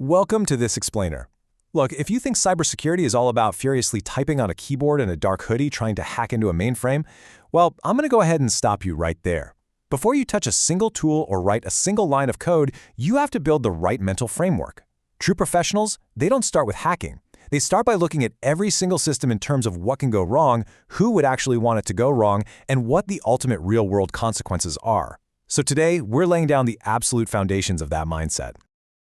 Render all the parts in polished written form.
Welcome to this explainer. Look, if you think cybersecurity is all about furiously typing on a keyboard in a dark hoodie trying to hack into a mainframe, well, I'm going to go ahead and stop you right there. Before you touch a single tool or write a single line of code, you have to build the right mental framework. True professionals, they don't start with hacking. They start by looking at every single system in terms of what can go wrong, who would actually want it to go wrong, and what the ultimate real-world consequences are. So today, we're laying down the absolute foundations of that mindset.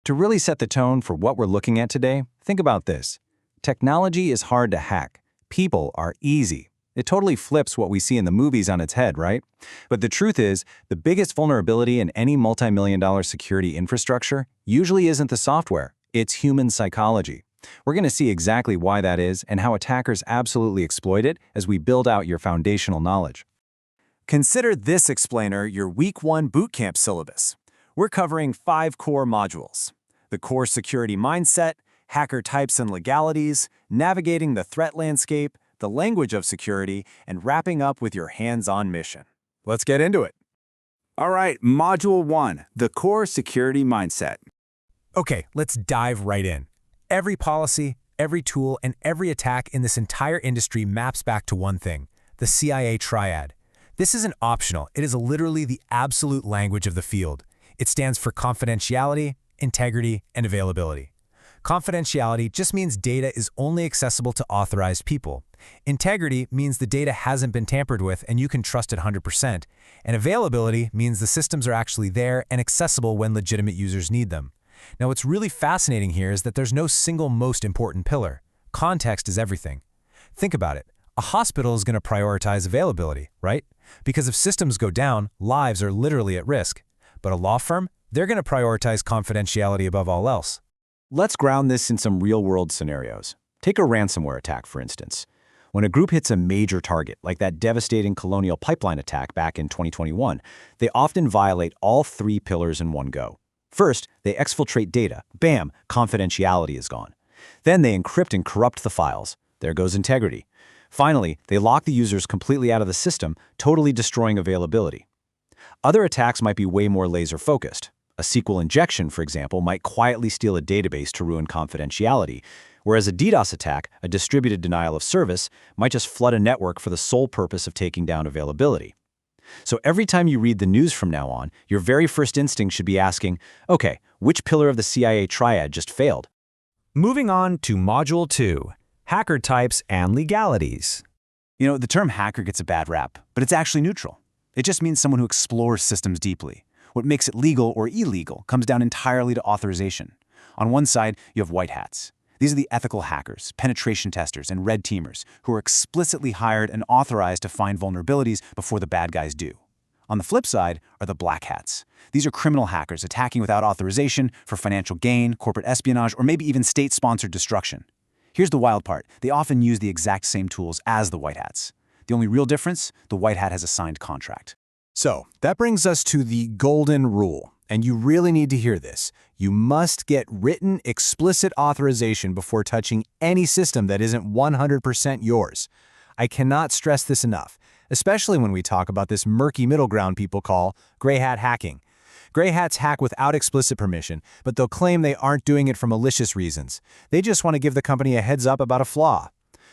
To really set the tone for what we're looking at today, think about this. Technology is hard to hack. People are easy. It totally flips what we see in the movies on its head, right? But the truth is, the biggest vulnerability in any multi-million-dollar security infrastructure usually isn't the software, it's human psychology. We're going to see exactly why that is and how attackers absolutely exploit it as we build out your foundational knowledge. Consider this explainer your Week 1 bootcamp syllabus. We're covering 5 core modules: the core security mindset, hacker types and legalities, navigating the threat landscape, the language of security, and wrapping up with your hands-on mission. Let's get into it. All right, Module 1, the core security mindset. Okay, let's dive right in. Every policy, every tool, and every attack in this entire industry maps back to one thing: the CIA Triad. This isn't optional. It is literally the absolute language of the field. It stands for confidentiality, integrity, and availability. Confidentiality just means data is only accessible to authorized people. Integrity means the data hasn't been tampered with and you can trust it 100%. And availability means the systems are actually there and accessible when legitimate users need them. Now, what's really fascinating here is that there's no single most important pillar. Context is everything. Think about it. A hospital is going to prioritize availability, right? Because if systems go down, lives are literally at risk. But a law firm, they're going to prioritize confidentiality above all else. Let's ground this in some real-world scenarios. Take a ransomware attack, for instance. When a group hits a major target, like that devastating Colonial Pipeline attack back in 2021, they often violate all 3 pillars in one go. First, they exfiltrate data. Bam, confidentiality is gone. Then they encrypt and corrupt the files. There goes integrity. Finally, they lock the users completely out of the system, totally destroying availability. Other attacks might be way more laser-focused. A SQL injection, for example, might quietly steal a database to ruin confidentiality, whereas a DDoS attack, a distributed denial of service, might just flood a network for the sole purpose of taking down availability. So every time you read the news from now on, your very first instinct should be asking, okay, which pillar of the CIA Triad just failed? Moving on to Module 2, hacker types and legalities. You know, the term hacker gets a bad rap, but it's actually neutral. It just means someone who explores systems deeply. What makes it legal or illegal comes down entirely to authorization. On one side, you have white hats. These are the ethical hackers, penetration testers, and red teamers who are explicitly hired and authorized to find vulnerabilities before the bad guys do. On the flip side are the black hats. These are criminal hackers attacking without authorization for financial gain, corporate espionage, or maybe even state-sponsored destruction. Here's the wild part. They often use the exact same tools as the white hats. The only real difference, the white hat has a signed contract. So, that brings us to the golden rule, and you really need to hear this. You must get written, explicit authorization before touching any system that isn't 100% yours. I cannot stress this enough, especially when we talk about this murky middle ground people call gray hat hacking. Gray hats hack without explicit permission, but they'll claim they aren't doing it for malicious reasons. They just want to give the company a heads up about a flaw.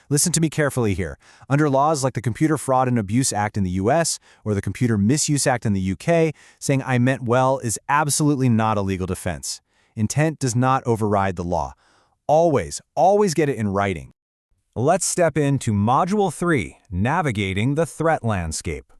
Listen to me carefully here. Under laws like the Computer Fraud and Abuse Act in the US or the Computer Misuse Act in the UK, saying "I meant well" is absolutely not a legal defense. Intent does not override the law. Always get it in writing. Let's step into Module 3, navigating the threat landscape.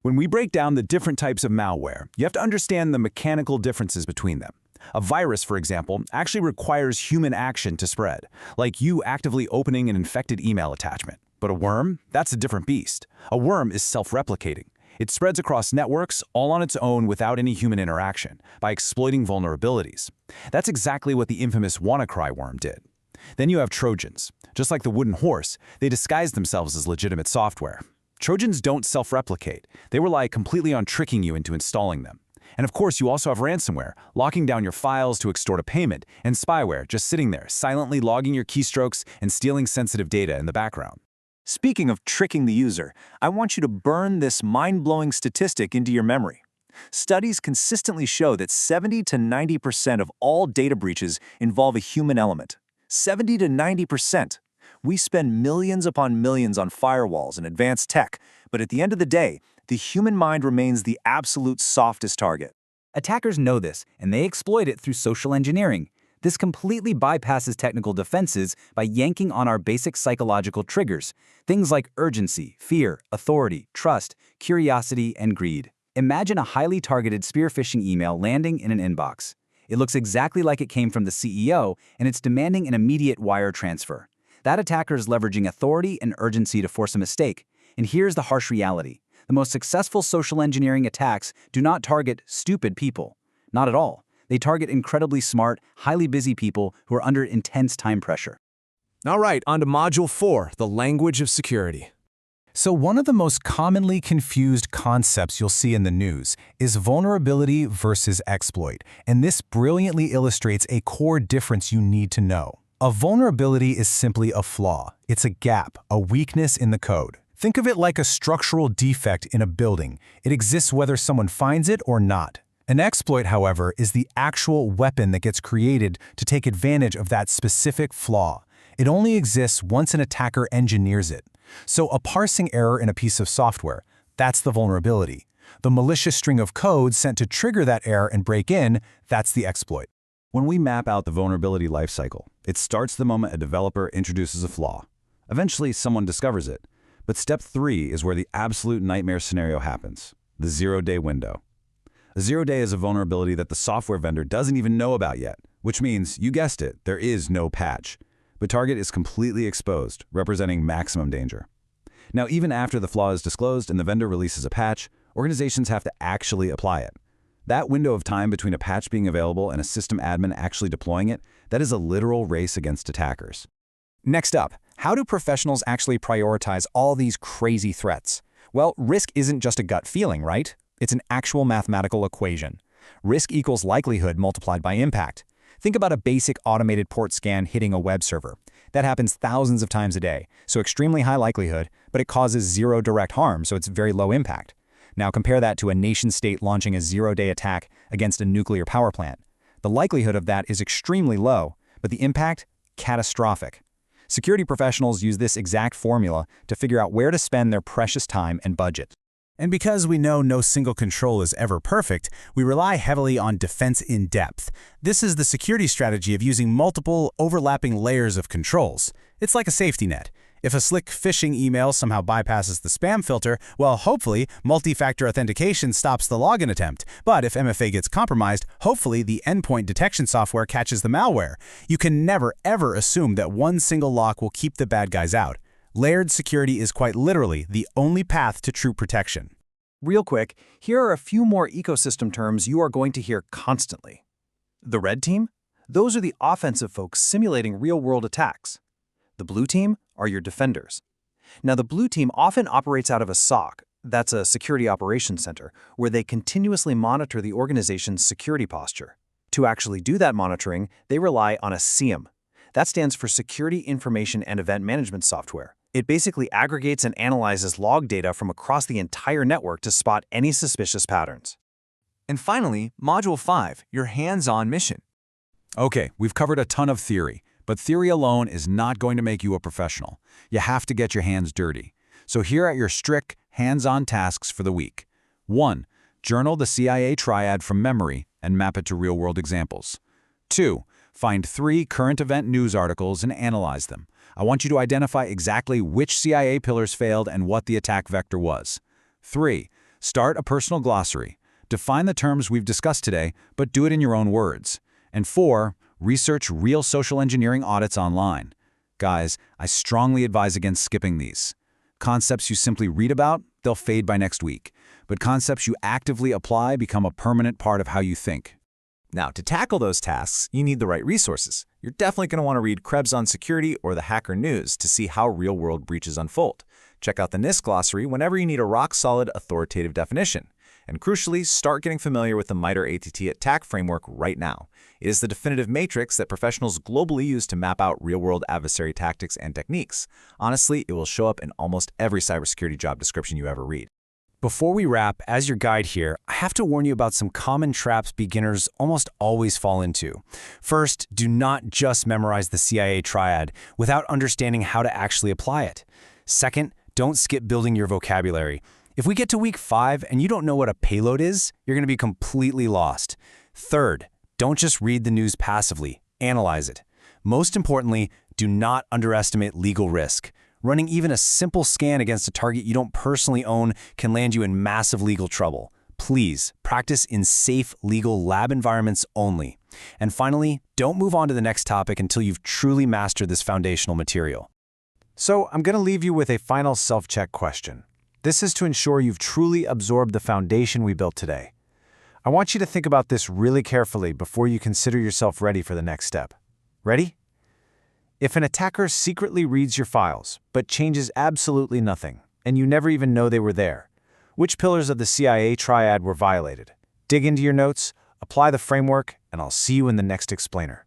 When we break down the different types of malware, you have to understand the mechanical differences between them. A virus, for example, actually requires human action to spread, like you actively opening an infected email attachment. But a worm? That's a different beast. A worm is self-replicating. It spreads across networks all on its own without any human interaction, by exploiting vulnerabilities. That's exactly what the infamous WannaCry worm did. Then you have Trojans. Just like the wooden horse, they disguise themselves as legitimate software. Trojans don't self-replicate. They rely completely on tricking you into installing them. And of course, you also have ransomware, locking down your files to extort a payment, and spyware just sitting there, silently logging your keystrokes and stealing sensitive data in the background. Speaking of tricking the user, I want you to burn this mind-blowing statistic into your memory. Studies consistently show that 70 to 90% of all data breaches involve a human element. 70 to 90%. We spend millions upon millions on firewalls and advanced tech, but at the end of the day, the human mind remains the absolute softest target. Attackers know this, and they exploit it through social engineering. This completely bypasses technical defenses by yanking on our basic psychological triggers, things like urgency, fear, authority, trust, curiosity, and greed. Imagine a highly targeted spear phishing email landing in an inbox. It looks exactly like it came from the CEO, and it's demanding an immediate wire transfer. That attacker is leveraging authority and urgency to force a mistake. And here's the harsh reality. The most successful social engineering attacks do not target stupid people. Not at all. They target incredibly smart, highly busy people who are under intense time pressure. All right, on to Module 4, the language of security. So one of the most commonly confused concepts you'll see in the news is vulnerability versus exploit, and this brilliantly illustrates a core difference you need to know. A vulnerability is simply a flaw. It's a gap, a weakness in the code. Think of it like a structural defect in a building. It exists whether someone finds it or not. An exploit, however, is the actual weapon that gets created to take advantage of that specific flaw. It only exists once an attacker engineers it. So a parsing error in a piece of software, that's the vulnerability. The malicious string of code sent to trigger that error and break in, that's the exploit. When we map out the vulnerability lifecycle, it starts the moment a developer introduces a flaw. Eventually, someone discovers it. But step 3 is where the absolute nightmare scenario happens, the zero-day window. A zero-day is a vulnerability that the software vendor doesn't even know about yet, which means, you guessed it, there is no patch. But target is completely exposed, representing maximum danger. Now, even after the flaw is disclosed and the vendor releases a patch, organizations have to actually apply it. That window of time between a patch being available and a system admin actually deploying it, that is a literal race against attackers. Next up, how do professionals actually prioritize all these crazy threats? Well, risk isn't just a gut feeling, right? It's an actual mathematical equation. Risk equals likelihood multiplied by impact. Think about a basic automated port scan hitting a web server. That happens thousands of times a day, so extremely high likelihood, but it causes zero direct harm, so it's very low impact. Now compare that to a nation-state launching a zero-day attack against a nuclear power plant. The likelihood of that is extremely low, but the impact, catastrophic. Security professionals use this exact formula to figure out where to spend their precious time and budget. And because we know no single control is ever perfect, we rely heavily on defense in depth. This is the security strategy of using multiple, overlapping layers of controls. It's like a safety net. If a slick phishing email somehow bypasses the spam filter, well, hopefully, multi-factor authentication stops the login attempt. But if MFA gets compromised, hopefully the endpoint detection software catches the malware. You can never, ever assume that one single lock will keep the bad guys out. Layered security is quite literally the only path to true protection. Real quick, here are a few more ecosystem terms you are going to hear constantly. The red team? Those are the offensive folks simulating real-world attacks. The blue team are your defenders. Now, the blue team often operates out of a SOC, that's a Security Operations Center, where they continuously monitor the organization's security posture. To actually do that monitoring, they rely on a SIEM. That stands for Security Information and Event Management Software. It basically aggregates and analyzes log data from across the entire network to spot any suspicious patterns. And finally, Module 5, your hands-on mission. Okay, we've covered a ton of theory, but theory alone is not going to make you a professional. You have to get your hands dirty. So here are your strict, hands-on tasks for the week. 1. Journal the CIA Triad from memory and map it to real-world examples. 2. Find 3 current event news articles and analyze them. I want you to identify exactly which CIA pillars failed and what the attack vector was. 3. Start a personal glossary. Define the terms we've discussed today, but do it in your own words. And 4. Research real social engineering audits online. Guys, I strongly advise against skipping these. Concepts you simply read about, they'll fade by next week. But concepts you actively apply become a permanent part of how you think. Now, to tackle those tasks, you need the right resources. You're definitely going to want to read Krebs on Security or the Hacker News to see how real-world breaches unfold. Check out the NIST glossary whenever you need a rock-solid, authoritative definition. And crucially, start getting familiar with the MITRE ATT attack framework right now. It is the definitive matrix that professionals globally use to map out real-world adversary tactics and techniques. Honestly, it will show up in almost every cybersecurity job description you ever read. Before we wrap, as your guide here, I have to warn you about some common traps beginners almost always fall into. First, do not just memorize the CIA Triad without understanding how to actually apply it. Second, don't skip building your vocabulary. If we get to week 5 and you don't know what a payload is, you're going to be completely lost. Third, don't just read the news passively, analyze it. Most importantly, do not underestimate legal risk. Running even a simple scan against a target you don't personally own can land you in massive legal trouble. Please, practice in safe legal lab environments only. And finally, don't move on to the next topic until you've truly mastered this foundational material. So I'm going to leave you with a final self-check question. This is to ensure you've truly absorbed the foundation we built today. I want you to think about this really carefully before you consider yourself ready for the next step. Ready? If an attacker secretly reads your files, but changes absolutely nothing, and you never even know they were there, which pillars of the CIA Triad were violated? Dig into your notes, apply the framework, and I'll see you in the next explainer.